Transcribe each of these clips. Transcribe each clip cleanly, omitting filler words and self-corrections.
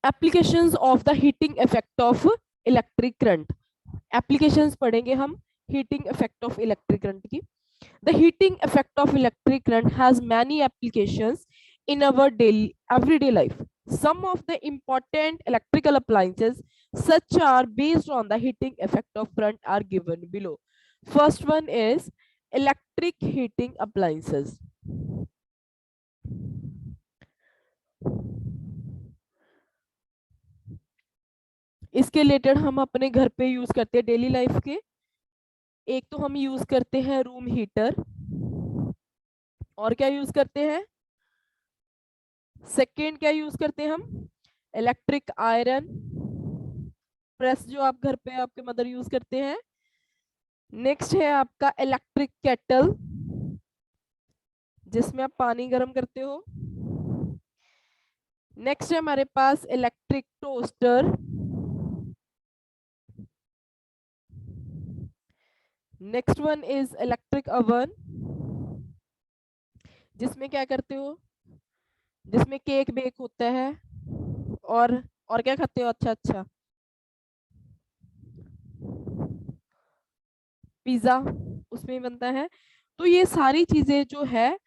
Applications of the heating effect of electric current, applications पढ़ेंगे हम heating effect of electric current की। The heating effect of electric current has many applications in our daily everyday life. Some of the important electrical appliances such are based on the heating effect of current are given below. First one is electric heating appliances. इसके related हम अपने घर पे use करते हैं daily life के। एक तो हम यूज करते हैं रूम हीटर, और क्या यूज करते हैं, सेकेंड क्या यूज करते हैं हम, इलेक्ट्रिक आयरन प्रेस जो आप घर पे आपके मदर यूज करते हैं। नेक्स्ट है आपका इलेक्ट्रिक केटल जिसमें आप पानी गर्म करते हो। नेक्स्ट है हमारे पास electric toaster. Next one is electric oven, जिसमें क्या करते हो, जिसमें केक बेक होता है। और क्या खाते हो, अच्छा अच्छा पिज्जा उसमें बनता है। तो ये सारी चीजें जो है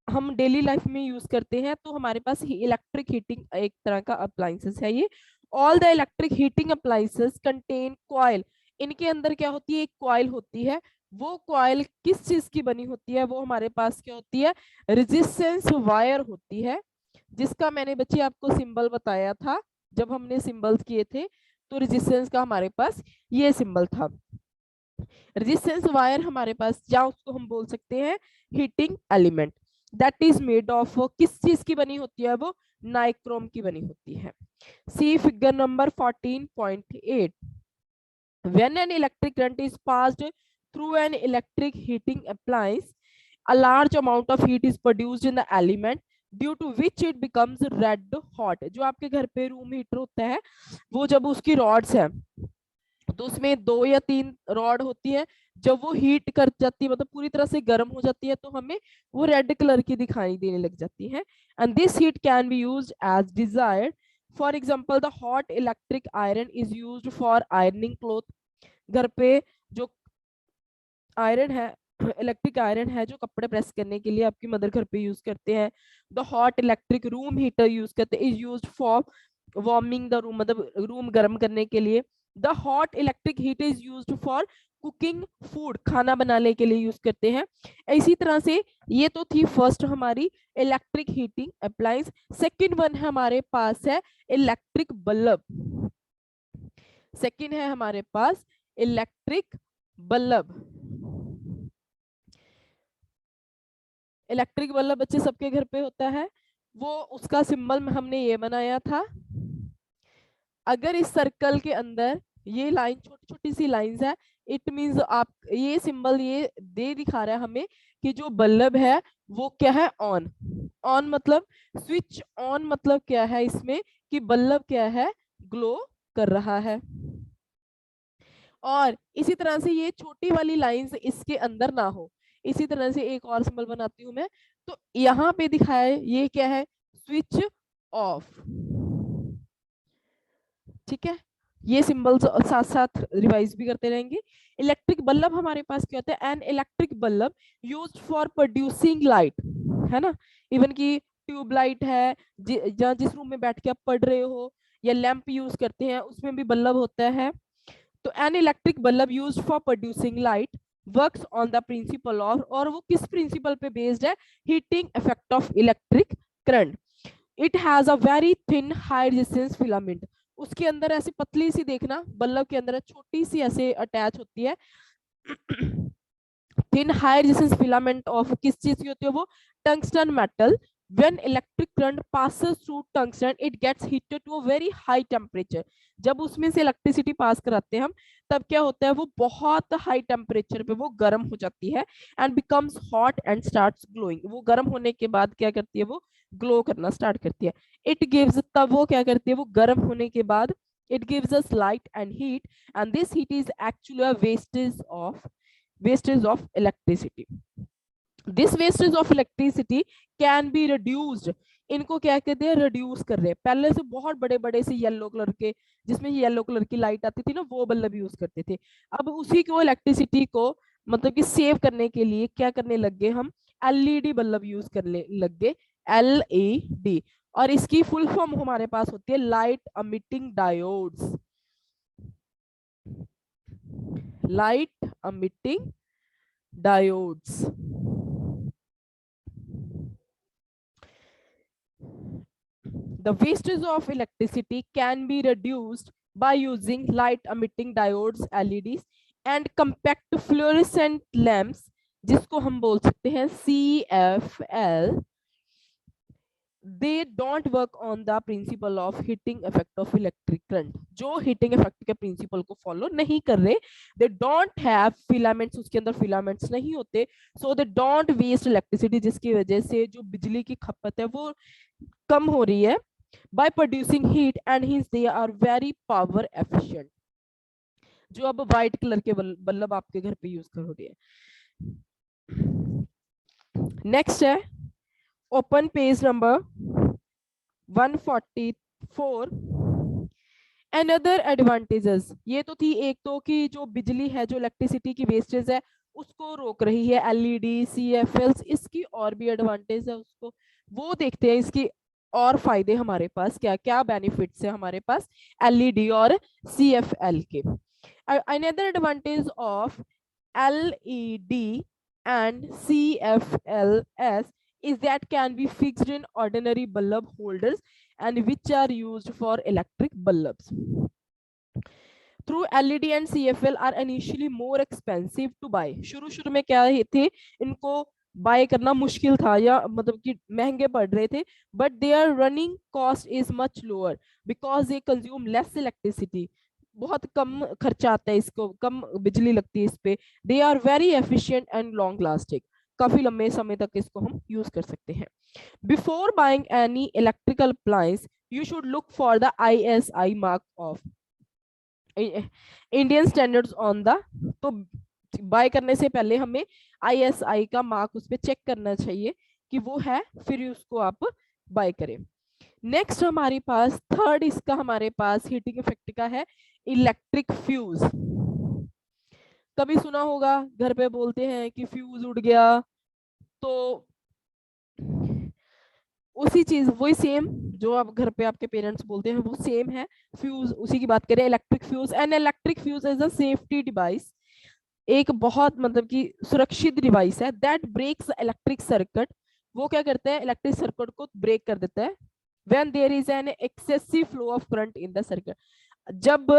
हम डेली लाइफ में यूज करते हैं। तो हमारे पास इलेक्ट्रिक हीटिंग एक तरह का अप्लायंसेस है ये। All the electric heating appliances contain coil, इनके अंदर क्या होती है, एक कॉइल होती है। वो कॉइल किस चीज की बनी होती है, वो हमारे पास क्या होती है, रेजिस्टेंस वायर होती है, जिसका मैंने बच्चे आपको सिंबल बताया था जब हमने सिंबल्स किए थे। तो रेजिस्टेंस का हमारे पास ये सिंबल था। रेजिस्टेंस वायर हमारे पास, या उसको हम बोल सकते हैं heating element, that is made of, किस चीज की बनी होती है, वो नाइक्रोम की बनी होती है। सी figure number 14.8, when an electric current is passed through an electric heating appliance, a large amount of heat is produced in the element due to which it becomes red hot। जो आपके घर पे room heater होता है, वो जब उसकी rods है तो उसमें 2 या 3 रॉड होती है, जब वो हीट कर जाती है मतलब पूरी तरह से गर्म हो जाती है, तो हमें वो रेड कलर की दिखाई देने लग जाती है। And this heat can be used as desired. For example the hot electric iron is used for ironing cloth. घर पे जो आयरन है, इलेक्ट्रिक आयरन है जो कपड़े प्रेस करने के लिए आपकी मदर घर पे यूज करते हैं। The hot electric room heater use करते हैं, is used for warming the room, मतलब रूम गर्म करने के लिए। The hot electric heat is used for cooking food, खाना बनाने के लिए यूज करते हैं। इसी तरह से ये तो थी फर्स्ट हमारी electric heating appliance. Second one हमारे पास है इलेक्ट्रिक बल्ब। सेकंड है हमारे पास इलेक्ट्रिक बल्ब। इलेक्ट्रिक बल्ब बच्चे सबके घर पे होता है, वो उसका सिंबल हमने ये बनाया था। अगर इस सर्कल के अंदर ये लाइन छोटी छोटी सी लाइंस है, इट मींस आप ये सिंबल ये दे दिखा रहा है हमें कि जो बल्ब है वो क्या है, ऑन। ऑन मतलब स्विच ऑन, मतलब क्या है इसमें कि बल्ब क्या है, ग्लो कर रहा है। और इसी तरह से ये छोटी वाली लाइंस इसके अंदर ना हो, इसी तरह से एक और सिंबल बनाती हूं मैं। तो यहाँ पे दिखाया है ये क्या है, स्विच ऑफ। ठीक है, ये सिंबल्स साथ साथ रिवाइज भी करते रहेंगे। इलेक्ट्रिक बल्ब हमारे पास क्या होता है, an electric bulb used for producing light, है ना। इवन की ट्यूब लाइट है, जिस रूम में बैठ के आप पढ़ रहे हो, या लैंप यूज करते हैं उसमें भी बल्ब होता है। तो an electric bulb used for producing light works on the principle of, और वो किस प्रिंसिपल पे बेस्ड है, heating effect of electric current. It has a very thin high resistance filament, उसके अंदर ऐसी पतली सी, देखना बल्ब के अंदर छोटी सी ऐसे अटैच होती है thin high resistance filament of, किस चीज की होती है वो, tungsten metal. when electric current passes through tungsten it gets heated to a very high temperature। जब उसमें से इलेक्ट्रिसिटी पास कराते हैं हम, तब क्या होता है, वो बहुत हाई टेम्परेचर पे वो गर्म हो जाती है, and becomes hot and starts glowing. वो गर्म होने के बाद क्या करती है, वो ग्लो करना स्टार्ट करती है। इट गिव्स, तब वो क्या करती है, वो गर्म होने के बाद it gives us light and heat, and this heat is actually a wastage of electricity। This wastage of electricity can be reduced, इनको क्या कहते हैं, रिड्यूस कर रहे हैं। पहले से बहुत बड़े बड़े से येलो कलर के, जिसमें येलो कलर की लाइट आती थी ना, वो बल्ब यूज करते थे। अब उसी को इलेक्ट्रिसिटी को मतलब कि सेव करने के लिए क्या करने लग गए हम, एलईडी बल्ब यूज करने लग गए, एलईडी। और इसकी फुल फॉर्म हमारे पास होती है light emitting diodes, light emitting diodes. The wastage of electricity can be reduced by using light emitting diodes LEDs and compact fluorescent lamps, जिसको हम बोल सकते हैं CFL. They don't work on the principle of heating effect of electric current, जो heating effect के principle को follow नहीं कर रहे. They don't have filaments, उसके अंदर filaments नहीं होते, so they don't waste electricity, जिसकी वजह से जो बिजली की खपत है वो कम हो रही है by producing heat, and hence they are very power efficient. जो अब व्हाइट कलर के बल्ब आपके घर पे यूज करोगे। नेक्स्ट है open page number 144। Another advantages, ये तो थी एक तो कि जो बिजली है, जो इलेक्ट्रिसिटी की वेस्टेज है उसको रोक रही है एलईडी सीएफएल्स। इसकी और भी एडवांटेज है, उसको वो देखते हैं। इसकी और फायदे हमारे पास क्या क्या बेनिफिट्स है हमारे पास एलईडी और सीएफएल के। Another advantage of LED and CFLs is that can be fixed in ordinary bulb holders and which are used for electric bulbs. Through LED and CFL are initially more expensive to buy. शुरू में क्या थे, इनको bye करना मुश्किल था या मतलब कि महंगे पड़ रहे थे, but their running cost is much lower because they consume less electricity. बहुत कम खर्चा आता है, इसको कम बिजली लगती है इस पे। They are very efficient and long lasting, काफी लंबे समय तक इसको हम यूज कर सकते हैं। Before buying any electrical appliance you should look for the ISI mark of Indian standards on the, तो बाय करने से पहले हमें ISI का मार्क उस पर चेक करना चाहिए कि वो है, फिर उसको आप बाय करें। नेक्स्ट हमारे पास थर्ड इसका हमारे पास हीटिंग इफेक्ट का है इलेक्ट्रिक फ्यूज। कभी सुना होगा घर पे बोलते हैं कि फ्यूज उड़ गया, तो उसी चीज वही सेम जो आप घर पे आपके पेरेंट्स बोलते हैं वो सेम है, फ्यूज उसी की बात करें। Electric fuse, and electric fuse is a safety device, एक बहुत मतलब कि सुरक्षित डिवाइस है दैट ब्रेक्स इलेक्ट्रिक सर्किट। वो क्या करता है, इलेक्ट्रिक सर्किट को ब्रेक कर देता है when there is an excessive flow of current in the circuit। जब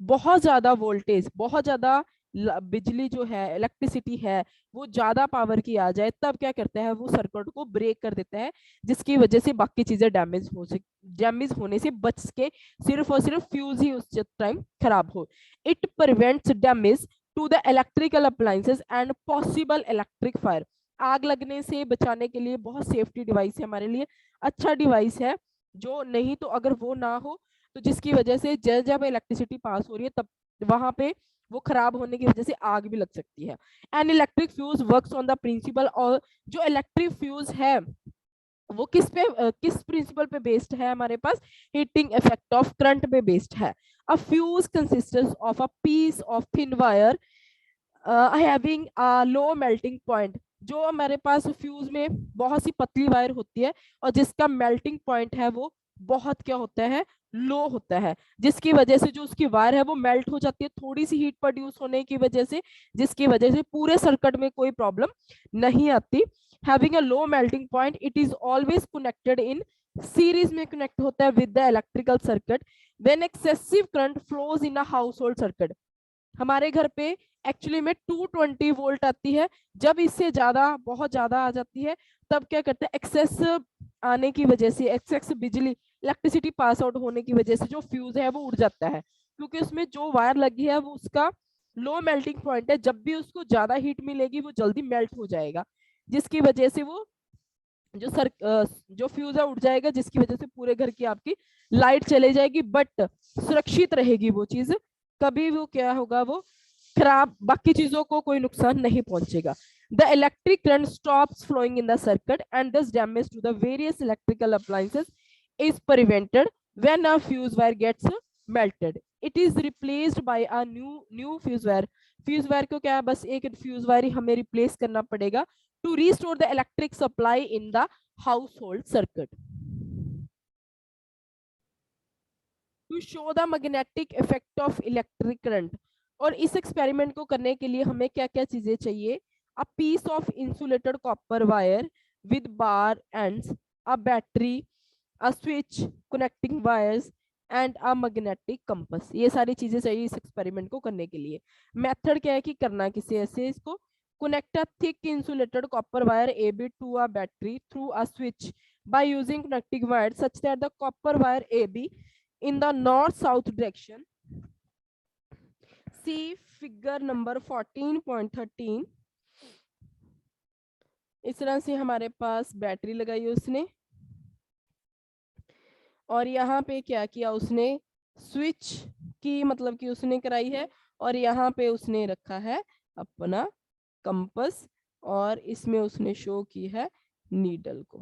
बहुत ज्यादा वोल्टेज, बहुत ज्यादा बिजली जो है, इलेक्ट्रिसिटी है, वो ज्यादा पावर की आ जाए, तब क्या करता है, वो सर्किट को ब्रेक कर देता है, जिसकी वजह से बाकी चीजें डैमेज होने से बच के सिर्फ और सिर्फ फ्यूज ही उस टाइम खराब हो। It prevents damage to the electrical appliances and possible electric fire. आग लगने से बचाने के लिए बहुत सेफ्टी डिवाइस है हमारे लिए, अच्छा डिवाइस है। जो नहीं तो अगर वो ना हो तो जिसकी वजह से जब इलेक्ट्रिसिटी पास हो रही है तब वहां पे वो खराब होने की वजह से आग भी लग सकती है। And electric fuse works on the principle, और जो इलेक्ट्रिक फ्यूज है वो किस प्रिंसिपल पे बेस्ड है हमारे पास, हीटिंग इफेक्ट ऑफ करंट पे बेस्ड है। A fuse consists of a piece of thin wire having a low melting point. जो हमारे पास फ्यूज में बहुत सी पतली वायर होती है और जिसका मेल्टिंग पॉइंट है वो बहुत क्या होता है, लो होता है, जिसकी वजह से जो उसकी वायर है वो मेल्ट हो जाती है थोड़ी सी हीट प्रोड्यूस होने की वजह से, जिसकी वजह से पूरे सर्किट में कोई प्रॉब्लम नहीं आती। Having a low melting point, it is always connected in series में कनेक्ट होता है with the electrical circuit when excessive current flows in a house hold circuit. हमारे घर पे एक्चुअली में 220 वोल्ट आती है, जब इससे ज्यादा बहुत ज्यादा आ जाती है तब क्या करते हैं, एक्सेस आने की वजह से, एक्सेस बिजली इलेक्ट्रिसिटी पास आउट होने की वजह से जो फ्यूज है वो उड़ जाता है, क्योंकि उसमें जो वायर लगी है वो उसका लो मेल्टिंग पॉइंट है। जब भी उसको ज्यादा हीट मिलेगी वो जल्दी मेल्ट हो जाएगा, जिसकी वजह से वो जो फ्यूज है उड़ जाएगा, जिसकी वजह से पूरे घर की आपकी लाइट चले जाएगी, बट सुरक्षित रहेगी वो चीज, कभी वो क्या होगा, वो खराब, बाकी चीजों को कोई नुकसान नहीं पहुंचेगा। the electric current stops flowing in the circuit and thus damage to the various electrical appliances is prevented when a fuse wire gets melted. It is replaced by a new fuse wire. Fuse wire को क्या है, बस एक fuse wire ही हमें replace करना पड़ेगा to restore the electric supply in the household circuit. To show the magnetic effect of electric current. और इस एक्सपेरिमेंट को करने के लिए हमें क्या क्या चीजें चाहिए? A piece of insulated copper wire with bare ends, a battery, a switch, connecting wires and a magnetic compass. ये सारी चीजें चाहिए इस एक्सपेरिमेंट को करने के लिए. मेथड क्या है कि करना किसी ऐसे इसको, connect a thick insulated copper wire AB to a battery through a switch by using connecting wires such that the copper wire AB in the north south direction. See figure number 14.13. इस तरह से हमारे पास battery लगाई उसने और यहाँ पे क्या किया उसने, स्विच की मतलब कि उसने कराई है और यहाँ पे उसने रखा है अपना कंपास और इसमें उसने शो की है नीडल को.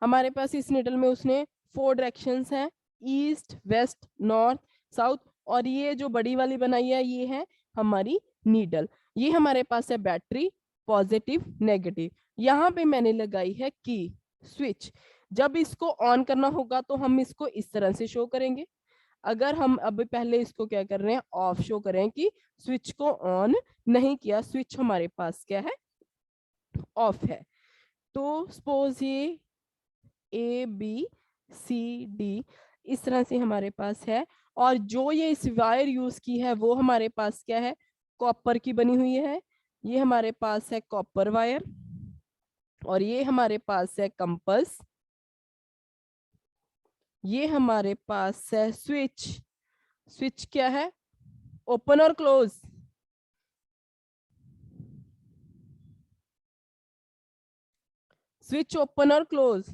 हमारे पास इस नीडल में उसने 4 डायरेक्शंस हैं, ईस्ट, वेस्ट, नॉर्थ, साउथ, और ये जो बड़ी वाली बनाई है ये है हमारी नीडल. ये हमारे पास है बैटरी, पॉजिटिव, नेगेटिव. यहाँ पे मैंने लगाई है की, स्विच. जब इसको ऑन करना होगा तो हम इसको इस तरह से शो करेंगे. अगर हम अब पहले इसको क्या कर रहे हैं, ऑफ शो करें कि स्विच को ऑन नहीं किया, स्विच हमारे पास क्या है, ऑफ है. तो सपोज ये ABCD इस तरह से हमारे पास है और जो ये इस वायर यूज की है वो हमारे पास क्या है, कॉपर की बनी हुई है. ये हमारे पास है कॉपर वायर और ये हमारे पास है कंपास. ये हमारे पास है स्विच. स्विच क्या है, ओपन और क्लोज. स्विच ओपन और क्लोज.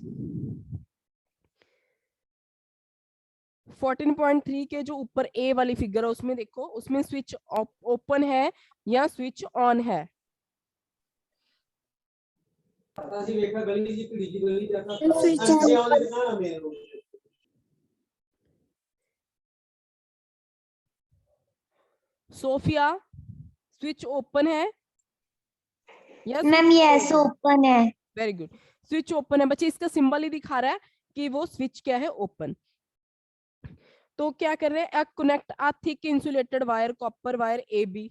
14.3 के जो ऊपर ए वाली फिगर है उसमें देखो, उसमें स्विच ओपन है या स्विच ऑन है. सोफिया स्विच ओपन है या मैम यस ओपन है. वेरी गुड, स्विच ओपन है बच्चे. इसका सिंबल ही दिखा रहा है कि वो स्विच क्या है, ओपन. तो क्या कर रहे हैं, connect a thick insulated wire, copper wire AB.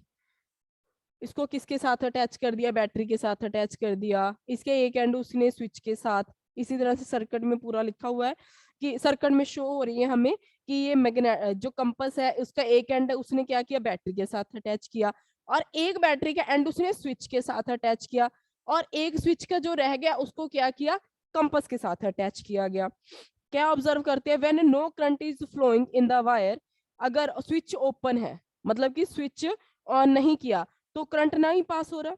इसको किसके साथ अटैच कर दिया, बैटरी के साथ अटैच कर दिया. इसके एक एंड उसने स्विच के साथ. इसी तरह से सर्किट में पूरा लिखा हुआ है कि सर्किट में शो हो रही है हमें कि ये मैग्नेट जो कंपास है उसका एक एंड उसने क्या किया, बैटरी के साथ अटैच किया और एक बैटरी का एंड उसने स्विच के साथ अटैच किया और एक स्विच का जो रह गया उसको क्या किया, कंपास के साथ अटैच किया गया. क्या ऑब्जर्व करते हैं, when no current is flowing in the wire, अगर स्विच ओपन है मतलब कि स्विच ऑन नहीं किया तो करंट नहीं पास हो रहा.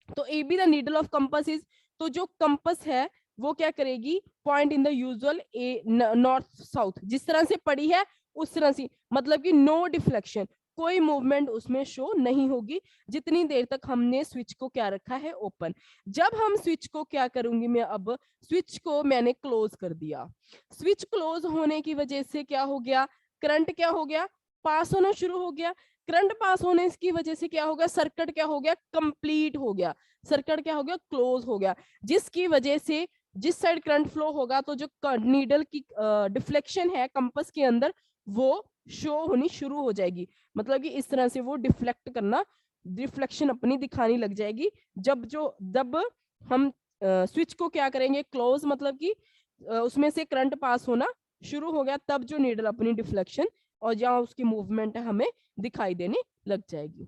तो A be the needle of compass is, तो जो कंपास है वो क्या करेगी, point in the usual A north south, जिस तरह से पड़ी है उस तरह से, मतलब कि नो डिफ्लेक्शन, कोई मूवमेंट उसमें शो नहीं होगी जितनी देर तक हमने स्विच को क्या रखा है, ओपन. जब हम स्विच को क्या करूंगी मैं, अब स्विच को मैंने क्लोज कर दिया. स्विच क्लोज होने की वजह से क्या हो गया, करंट क्या हो गया, पास होना शुरू हो गया. करंट पास होने की वजह से क्या हो गया, सर्किट क्या हो गया, कंप्लीट हो गया. सर्किट क्या हो गया, क्लोज हो गया, जिसकी वजह से जिस साइड करंट फ्लो होगा तो जो नीडल की डिफ्लेक्शन है कंपास के अंदर वो शो होनी शुरू हो जाएगी. मतलब कि इस तरह से वो डिफ्लेक्ट करना, रिफ्लेक्शन अपनी दिखानी लग जाएगी. जब हम स्विच को क्या करेंगे, क्लोज, मतलब कि उसमें से करंट पास होना शुरू हो गया, तब जो नीडल अपनी डिफ्लेक्शन और जहाँ उसकी मूवमेंट है हमें दिखाई देने लग जाएगी.